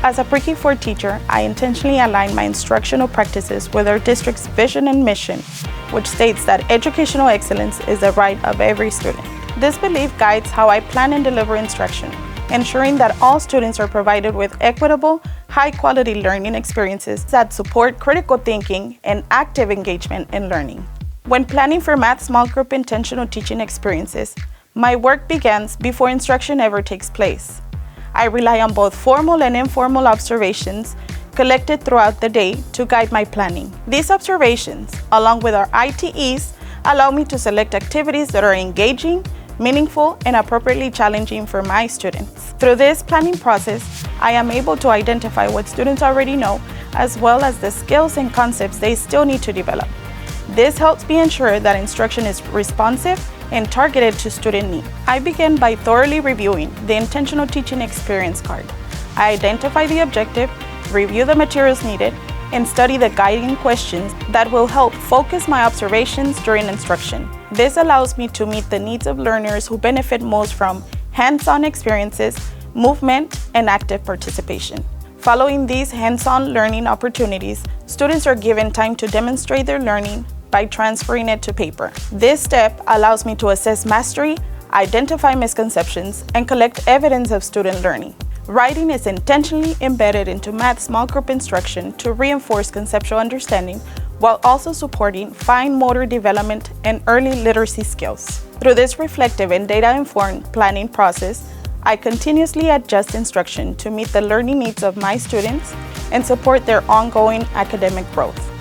As a Pre-K 4 teacher, I intentionally align my instructional practices with our district's vision and mission, which states that educational excellence is the right of every student. This belief guides how I plan and deliver instruction, ensuring that all students are provided with equitable, high-quality learning experiences that support critical thinking and active engagement in learning. When planning for math small group intentional teaching experiences, my work begins before instruction ever takes place. I rely on both formal and informal observations collected throughout the day to guide my planning. These observations, along with our ITEs, allow me to select activities that are engaging, meaningful, and appropriately challenging for my students. Through this planning process, I am able to identify what students already know, as well as the skills and concepts they still need to develop. This helps me ensure that instruction is responsive and targeted to student need. I begin by thoroughly reviewing the intentional teaching experience card. I identify the objective, review the materials needed, and study the guiding questions that will help focus my observations during instruction. This allows me to meet the needs of learners who benefit most from hands-on experiences, movement, and active participation. Following these hands-on learning opportunities, students are given time to demonstrate their learning by transferring it to paper. This step allows me to assess mastery, identify misconceptions, and collect evidence of student learning. Writing is intentionally embedded into math small group instruction to reinforce conceptual understanding while also supporting fine motor development and early literacy skills. Through this reflective and data-informed planning process, I continuously adjust instruction to meet the learning needs of my students and support their ongoing academic growth.